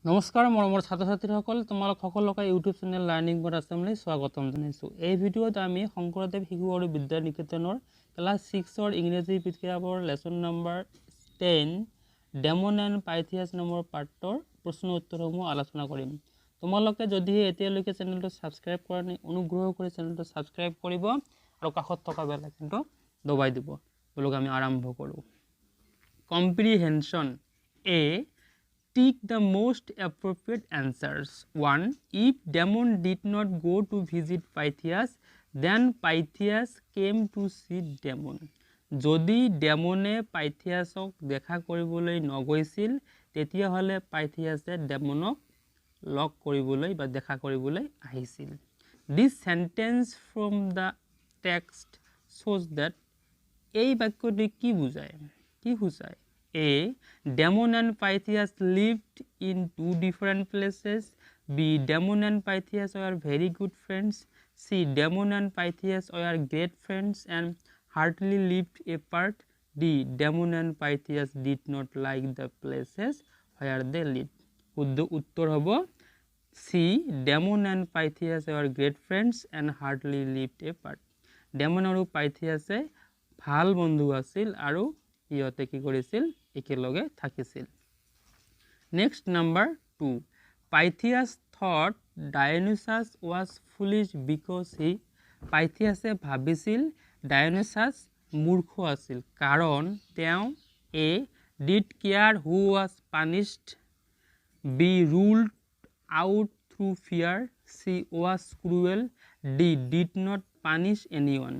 নমস্কাৰ মৰমৰ ছাত্ৰ ছাত্ৰীসকল, তোমালোক সকলোকে ইউটিউব চেনেল লাৰ্ণিং বৰ্ড আছামলৈ স্বাগতম জনাইছোঁ। এই ভিডিঅ'ত আমি শংকৰদেৱ শিশু আৰু বিদ্যা নিকেতনৰ ক্লাছ 6ৰ ইংৰাজী কিতাপৰ lesson number 10 Damon and Pythias নামৰ পাঠৰ প্ৰশ্ন উত্তৰসমূহ আলোচনা কৰিম। তোমালোকে যদিহে এতিয়ালৈকে চেনেলটো ছাবস্ক্ৰাইব কৰা নাই, অনুগ্ৰহ কৰি চেনেলটো ছাবস্ক্ৰাইব কৰিব আৰু কাষত থকা বেল আইকনটো দবাই দিব। বলক আমি আৰম্ভ কৰোঁ। Comprehension A Take the most appropriate answers. 1. If Damon did not go to visit Pythias, then Pythias came to see Damon. যদি ডেমনে পাইথিয়াছক দেখা কৰিবলৈ নগৈছিল, তেতিয়াহ'লে পাইথিয়াছে ডেমনক লগ কৰিবলৈ বা দেখা কৰিবলৈ আহিছিল। This sentence from the text shows that এই বাক্যটি কি বুজায়, কি বুজায়? A. Damon and Pythias lived in two different places. B. Damon and Pythias were very good friends. C. Damon and Pythias were great friends and heartily lived apart. D. Damon and Pythias did not like the places where they lived. শুদ্ধ উত্তৰ হ'ব C. Damon and Pythias were great friends and heartily lived apart. Damon আৰু পাইথিয়াছে ভাল বন্ধু আছিল আৰু ইহঁতে কি কৰিছিল, একেলগে থাকিছিল। Next number 2, Pythias thought Dionysius was foolish because he, পাইথিয়াছে ভাবিছিল ডায়নিছাছ মূৰ্খ আছিল কাৰণ তেওঁ A did care who was punished, B ruled out through fear, C was cruel, D did not punish এনিৱান।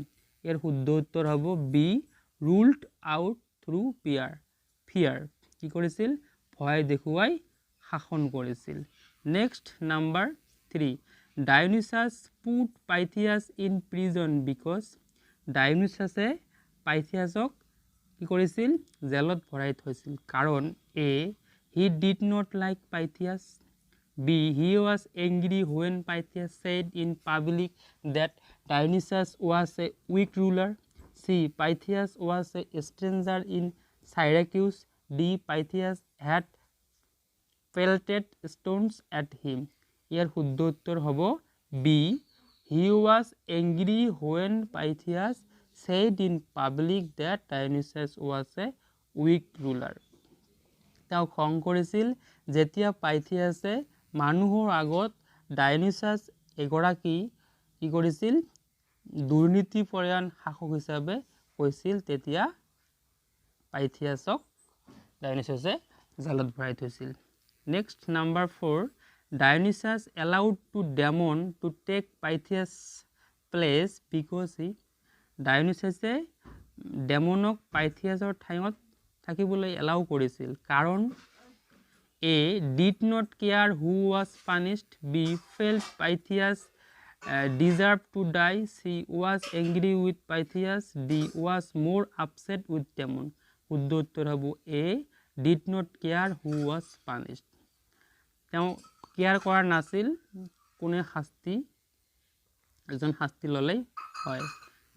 ইয়াৰ শুদ্ধ উত্তৰ হ'ব B ruled out through fear. কি কৰিছিল? ভয় দেখুৱাই শাসন কৰিছিল। Next number 3, Dionysius put Pythias in prison because, ডায়নিছাছে পাইথিয়াছক কি কৰিছিল? জেলত ভৰাই থৈছিল কাৰণ A he did not like Pythias, B he was angry when Pythias said in public that Dionysius was a weak ruler, C. Pythias was a stranger in Syracuse. D. Pythias had pelted stones at him. ইয়াৰ শুদ্ধ উত্তৰ হ'ব B. He was angry when Pythias said in public that Dionysus was a weak ruler. তেওঁ খং কৰিছিল যেতিয়া পাইথিয়াছে মানুহৰ আগত ডায়নিছাছ এগৰাকী কি কৰিছিল? দুৰ্নীতিপৰায়ণ শাসক হিচাপে কৈছিল, তেতিয়া পাইথিয়াছক ডায়নিছাছে জালত ভৰাই থৈছিল। Next number 4, Dionysius allowed to Damon to take Pythias place because he, ডায়নিছাছে ডেমনক পাইথিয়াছৰ ঠাইত থাকিবলৈ এলাউ কৰিছিল কাৰণ A did not care who was punished, B felt Pythias deserved to die, C was angry with Pythias, D was more upset with Damon. শুদ্ধ উত্তৰ হ'ব A did not care who was punished. তেওঁ care কৰা নাছিল কোনে এজন শাস্তি ল'লেই হয়।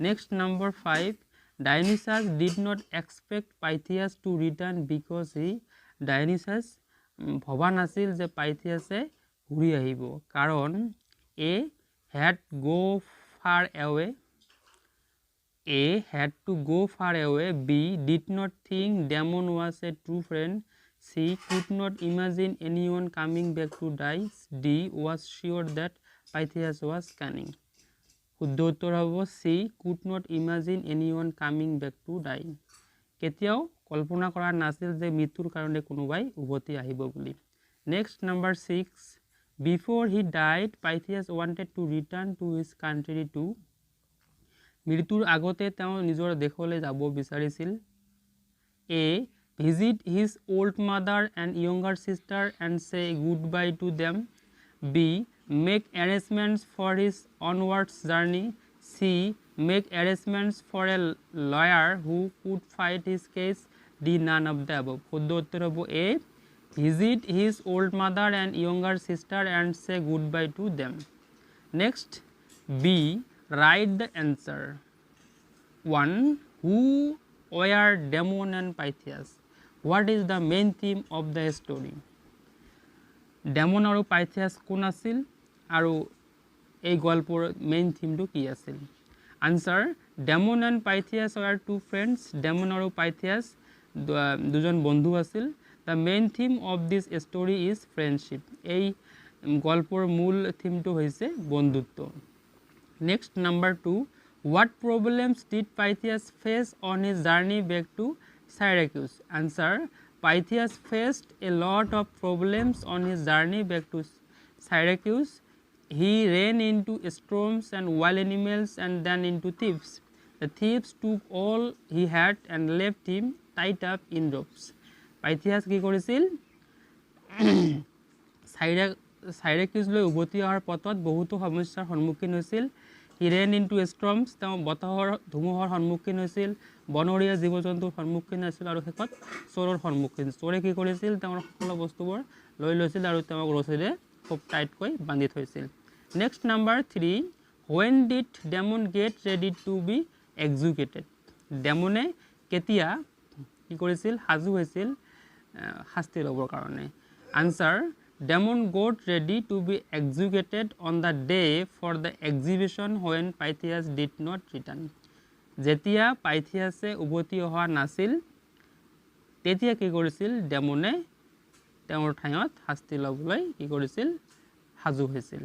Next number 5, Dionysus did not expect Pythias to return because he, Dionysus ভবা নাছিল যে পাইথিয়াছে ঘূৰি আহিব কাৰণ A had to go far away, B did not think Damon was a true friend, C could not imagine anyone coming back to die, D was sure that Pythias was cunning. শুদ্ধ উত্তৰ হ'ব C could not imagine anyone coming back to die. কেতিয়াও কল্পনা কৰা নাছিল যে মৃত্যুৰ কাৰণে কোনোবাই উভতি আহিব বুলি। Next number 6, Before he died, Pythias wanted to return to his country too. মৃত্যুৰ আগতে তেওঁ নিজৰ দেশলৈ যাব বিচাৰিছিল। A. Visit his old mother and younger sister and say goodbye to them. B. Make arrangements for his onwards journey. C. Make arrangements for a lawyer who could fight his case. D. None of the above. শুদ্ধ উত্তৰ হ'ব A. Visit his old mother and younger sister and say goodbye to them. Next, B. Write the answer. 1. Who were Damon and Pythias? What is the main theme of the story? Damon আৰু Pythias কোন আছিল আৰু এই গল্পৰ main থিমটো কি আছিল answer Damon and Pythias are two friends Damon আৰু পাইথিয়াছ দুজন বন্ধু আছিল the main theme of this story is friendship এই গল্পৰ মূল থিমটো হৈছে বন্ধুত্ব next number 2 what problems did Pythias face on his journey back to Syracuse answer Pythias faced a lot of problems on his journey back to Syracuse he ran into storms and wild animals and then into thieves the thieves took all he had and left him tied up in ropes Pythias কি কৰিছিল সাইৰাকিউজলৈ উভতি অহাৰ পথত বহুতো সমস্যাৰ সন্মুখীন হৈছিল হি ৰেন into ষ্টৰ্মছ তেওঁ বতাহৰ ধুমুহাৰ সন্মুখীন হৈছিল বনৰীয়া জীৱ জন্তুৰ সন্মুখীন হৈছিল আৰু শেষত চোৰৰ সন্মুখীন চোৰে কি কৰিছিল তেওঁৰ সকলো বস্তুবোৰ লৈ লৈছিল আৰু তেওঁক ৰছীৰে খুব টাইটকৈ বান্ধি থৈছিল next number 3 when did demon get ready to be executed ডেমনে কেতিয়া কি কৰিছিল হাজু হৈছিল শাস্তি ল'বৰ কাৰণে answer Demon got ready to be executed on the day for the exhibition when Pythias did not return. যেতিয়া পাইথিয়াছে উভতি অহা নাছিল তেতিয়া কি কৰিছিল ডেমনে তেওঁৰ ঠাইত শাস্তি ল'বলৈ কি কৰিছিল হাজু হৈছিল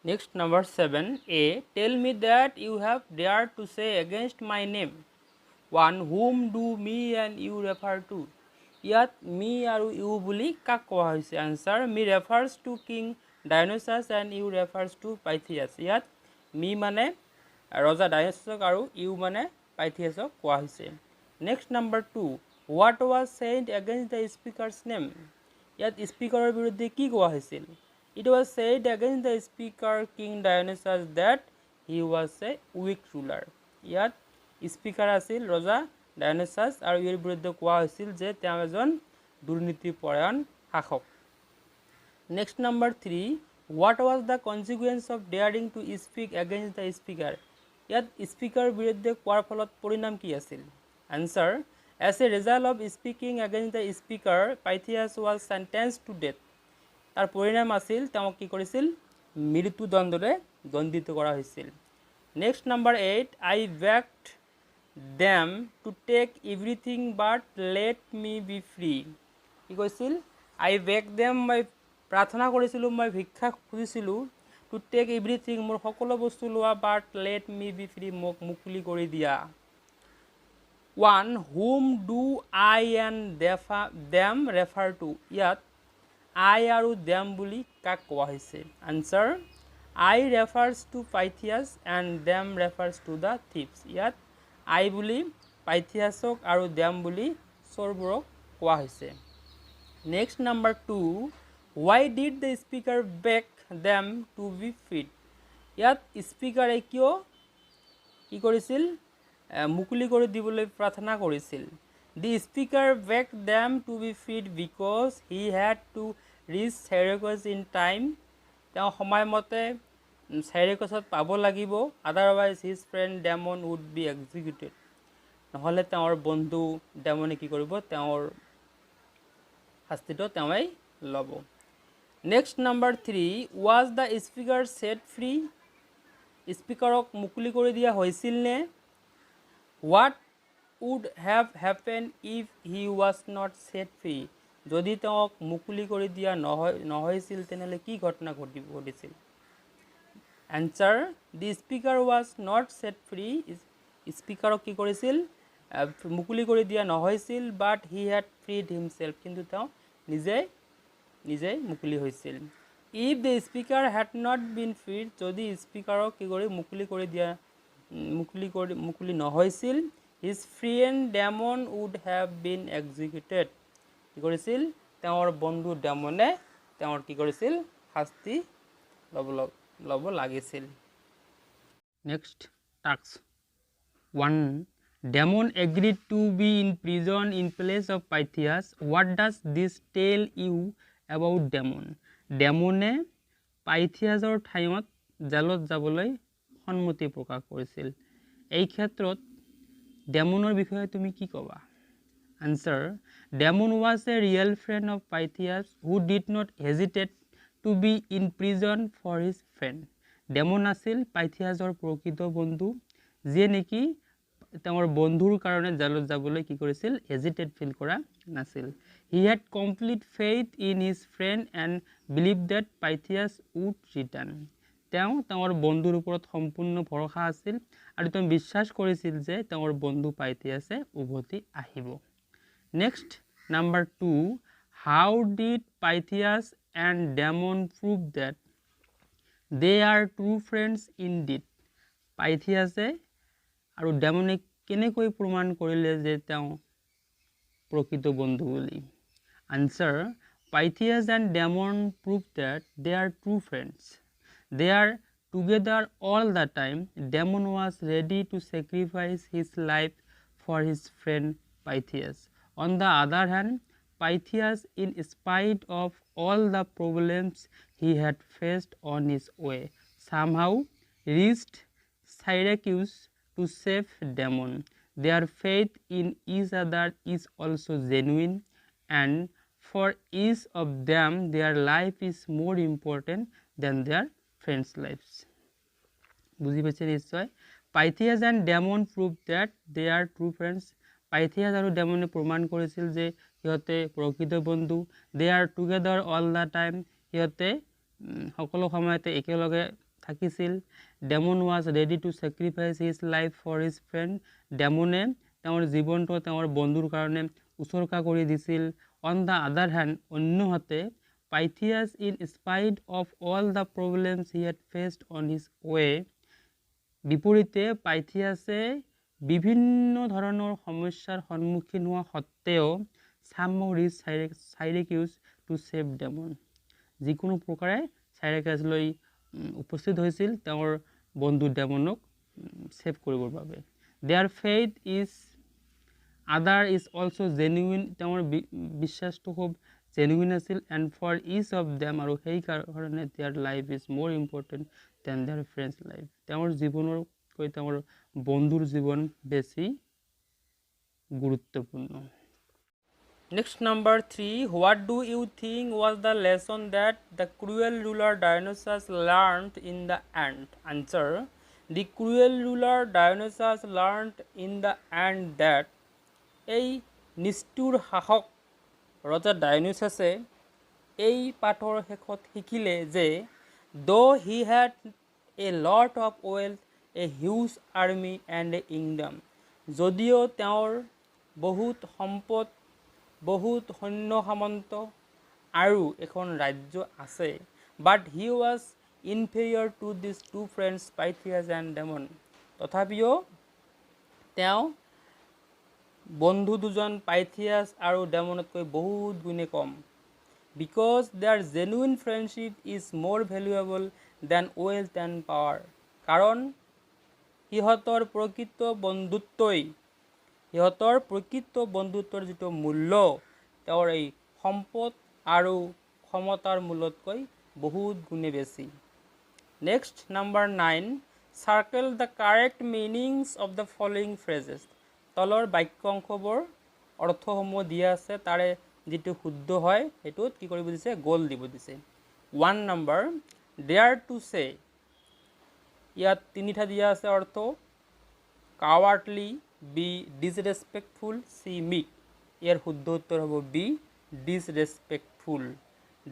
next number 7 a tell me that you have dared to say against my name one whom do me and you refer to ইয়াত মি আৰু ইউ বুলি কাক কোৱা হৈছে answer me refers to king Dionysius and you refers to Pythias ইয়াত me মানে ৰজা ডাইনোছাছক আৰু ইউ মানে পাইথিয়াছক কোৱা হৈছে next number 2 what was said against the speaker's name ইয়াত স্পীকাৰৰ বিৰুদ্ধে কি কোৱা হৈছিল it was said against the speaker king Dionysius that he was a weak ruler ইয়াত স্পীকাৰ আছিল ৰজা ডাইনোছাছ আৰু ইয়াৰ বিৰুদ্ধে কোৱা হৈছিল যে তেওঁ এজন দুৰ্নীতিপৰায়ণ শাসক next number 3 what was the consequence of daring to speak against the speaker ইয়াত স্পীকাৰ বিৰুদ্ধে কোৱাৰ ফলত পৰিণাম কি আছিল answer as a result of speaking against the speaker Pythias was sentenced to death তাৰ পৰিণাম আছিল তেওঁক কি কৰিছিল মৃত্যুদণ্ডৰে দণ্ডিত কৰা হৈছিল next number 8 I begged them to take everything but let me be free কি কৈছিল I beg them মই প্ৰাৰ্থনা কৰিছিলোঁ মই ভিক্ষা খুজিছিলোঁ to take everything মোৰ সকলো বস্তু লোৱা but let me be free মোক মুক্তি কৰি দিয়া one whom do I and them refer to ইয়াত I আৰু them বুলি কাক কোৱা হৈছে answer I refers to Pythias and them refers to the thieves ইয়াত I বুলি পাইথিয়াছক আৰু ডেম বুলি চোৰবোৰক কোৱা হৈছে next number 2 why did the speaker beg them to be freed ইয়াত স্পীকাৰে কিয় কি কৰিছিল মুকলি কৰি দিবলৈ প্ৰাৰ্থনা কৰিছিল the speaker begged them to be freed because he had to reach Syracuse in time তেওঁ সময়মতে সাইৰেকাছত পাব লাগিব otherwise his friend Damon would be executed নহ'লে তেওঁৰ বন্ধু ডেমনে কি কৰিব তেওঁৰ শাস্তিটো তেওঁই ল'ব next number 3 was the speaker set free স্পীকাৰক মুকলি কৰি দিয়া হৈছিল নে what would have happen if he was not set free যদি তেওঁক মুকলি কৰি দিয়া নহৈছিল তেনেহ'লে কি ঘটনা ঘটিছিল answer the speaker was not set free স্পীকাৰক কি কৰিছিল মুকলি কৰি দিয়া নহৈছিল but he had freed himself কিন্তু তেওঁ নিজে মুকলি হৈছিল if the speaker had not been freed যদি স্পীকাৰক কি কৰি মুকলি নহৈছিল his friend demon would have been executed কি কৰিছিল তেওঁৰ বন্ধু ডেমনে তেওঁৰ কি কৰিছিল শাস্তি ল'ব লাগিছিল next task 1 Damon agreed to be in prison in place of Pythias what does this tell you about Damon ডেমনে পাইথিয়াছৰ ঠাইত জেলত যাবলৈ সন্মতি প্ৰকাশ কৰিছিল এই ক্ষেত্ৰত ডেমনৰ বিষয়ে তুমি কি ক'বা answer Damon was a real friend of Pythias who did not hesitate to be in prison for his friend. Damon আছিল পাইথিয়াছৰ প্ৰকৃত বন্ধু, যিয়ে নেকি তেওঁৰ বন্ধুৰ কাৰণে জেলত যাবলৈ কি কৰিছিল, হেজিটেট ফিল কৰা নাছিল। He had complete faith in his friend and believed that Pythias would return. তেওঁ তেওঁৰ বন্ধুৰ ওপৰত সম্পূৰ্ণ ভৰসা আছিল আৰু তেওঁ বিশ্বাস কৰিছিল যে তেওঁৰ বন্ধু পাইথিয়াছে উভতি আহিব। Next number 2, how did Pythias and Damon prove that they are true friends indeed? পাইথিয়াছে আৰু ডেমনে কেনেকৈ প্ৰমাণ কৰিলে যে তেওঁ প্ৰকৃত বন্ধু বুলি? Answer, Pythias and Damon proved that they are true friends. They are together all the time. Damon was ready to sacrifice his life for his friend Pythias. On the other hand, Pythias, in spite of all the problems he had faced on his way, somehow reached Syracuse to save Damon. Their faith in each other is also genuine, and for each of them, their life is more important than their friends' lives. বুঝি পাইছে নিশ্চয়? Pythias and Damon proved that they are true friends. পাইথিয়াছ আৰু ডেমনে প্ৰমাণ কৰিছিল যে সিহঁতে প্ৰকৃত বন্ধু। They are together all the time, সিহঁতে সকলো সময়তে একেলগে থাকিছিল। Damon was ready to sacrifice his life for his friend, ডেমনে তেওঁৰ জীৱনটো তেওঁৰ বন্ধুৰ কাৰণে উচৰ্গা কৰি দিছিল। অন দ্য আদাৰ হেণ্ড, অন্যহাতে Pythias in spite of all the problems he had faced on his way, বিপৰীতে পাইথিয়াছে বিভিন্ন ধৰণৰ সমস্যাৰ সন্মুখীন হোৱা সত্ত্বেও somehow reached Syracuse to save Damon, যিকোনো প্ৰকাৰে চাইৰাকাছলৈ উপস্থিত হৈছিল তেওঁৰ বন্ধু ডেমনক সেভ কৰিবৰ বাবে। Their faith is other is also genuine, তেওঁৰ বিশ্বাসটো খুব জেনুইন আছিল। and for each of them, আৰু সেই কাৰণে their life is more important than their friends' life, তেওঁৰ জীৱনতকৈ তেওঁৰ বন্ধুৰ জীৱন বেছি গুৰুত্বপূৰ্ণ। Next number 3, what do you think was the lesson that the cruel ruler Dionysus learned in the end? Answer, the cruel ruler Dionysus learned in the end that এই নিষ্ঠুৰ শাসক ৰজা ডায়নোছাছে এই পাঠৰ শেষত শিকিলে যে though he had a lot of wealth, a huge army and a kingdom, যদিও তেওঁৰ বহুত সম্পদ, বহুত সৈন্য সামন্ত আৰু এখন ৰাজ্য আছে, but he was inferior to these two friends Pythias and Damon, তথাপিও তেওঁ বন্ধু দুজন পাইথিয়াছ আৰু ডেমনতকৈ বহুত গুণে কম। because their genuine friendship is more valuable than wealth and power, কাৰণ সিহঁতৰ প্ৰকৃত বন্ধুত্বৰ যিটো মূল্য তেওঁৰ এই সম্পদ আৰু ক্ষমতাৰ মূল্যতকৈ বহুত গুণে বেছি। Next number 9, circle the correct meanings of the following phrases. তলৰ বাক্যাংশবোৰ অৰ্থসমূহ দিয়া আছে, তাৰে যিটো শুদ্ধ হয় সেইটোত কি কৰিব দিছে, গ'ল দিব দিছে। 1 নম্বৰ, dare to say, ইয়াত তিনিটা দিয়া আছে অৰ্থ, cowardly, B disrespectful, C meek, ইয়াৰ শুদ্ধ উত্তৰ হ'ব B disrespectful।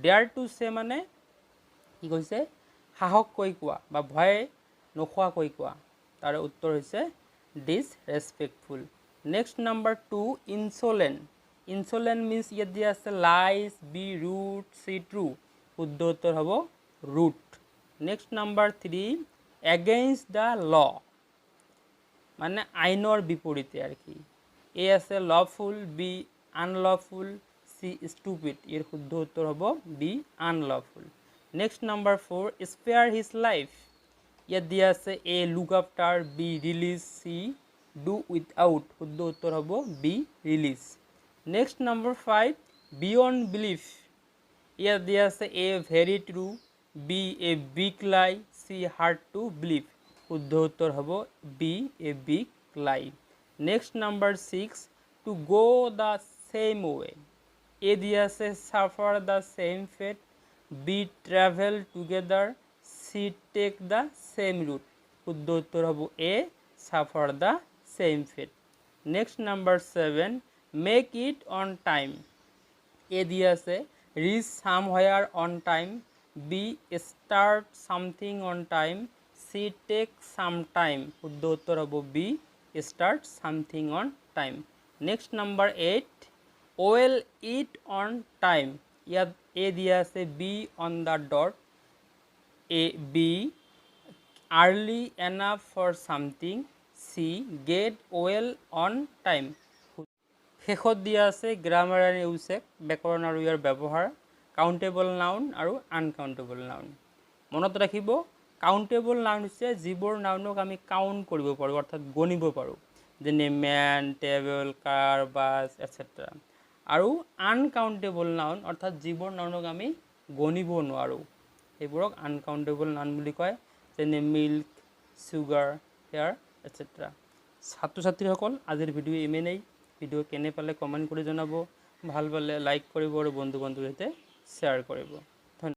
dare to say মানে কি কৈছে, সাহস কৈ কোৱা বা ভয় নোখোৱাকৈ কোৱা, তাৰ উত্তৰ হৈছে disrespectful। Next number 2, insolent, insolent means ইয়াত দিয়া আছে lies, B rude, C true, শুদ্ধ উত্তৰ হ'ব rude। Next number 3, against the law মানে আইনৰ বিপৰীতে আৰু কি, A আছে lawful, B unlawful, C stupid, ইয়াৰ শুদ্ধ উত্তৰ হ'ব B unlawful। Next number 4, spare his life, ইয়াত দিয়া আছে A look after, B release, C do without, শুদ্ধ উত্তৰ হ'ব B release। Next number 5, beyond belief, ইয়াত দিয়া আছে A very true, B a big lie, C hard to believe, শুদ্ধ উত্তৰ হ'ব B a big lie। Next number 6, to go the same way, A দিয়া আছে suffer the same fate, B travel together, C take the same route. শুদ্ধ উত্তৰ হ'ব A suffer the same fate. Next number 7 make it on time. A দিয়া আছে reach somewhere on time, B start something on time, C take some time. শুদ্ধ উত্তৰ হ'ব B start something on time. Next number 8 well it on time. ইয়াত A দিয়া আছে B on the dot, A be early enough for something, she get well on time. শেষত দিয়া আছে grammar and ইউছেজ, ব্যাকৰণ আৰু ইয়াৰ ব্যৱহাৰ, কাউণ্টেবল নাউন আৰু আনকাউণ্টেবল নাউন। মনত ৰাখিব কাউণ্টেবল নাউন হৈছে যিবোৰ নাউনক আমি কাউণ্ট কৰিব পাৰোঁ অৰ্থাৎ গণিব পাৰোঁ, যেনে মেন, টেবল, কাৰ, বাছ এটচেট্ৰা। আৰু আনকাউণ্টেবল নাউন অৰ্থাৎ যিবোৰ নাউনক আমি গণিব নোৱাৰোঁ সেইবোৰক আনকাউণ্টেবল নাউন বুলি কয়, যেনে মিল্ক, চুগাৰ, হেয়াৰ এটচেট্ৰা। ছাত্ৰ ছাত্ৰীসকল আজিৰ ভিডিঅ' ইমানেই। ভিডিঅ' কেনে পালে কমেণ্ট কৰি জনাব, ভাল পালে লাইক কৰিব আৰু বন্ধু বান্ধৱীৰ সৈতে শ্বেয়াৰ কৰিব।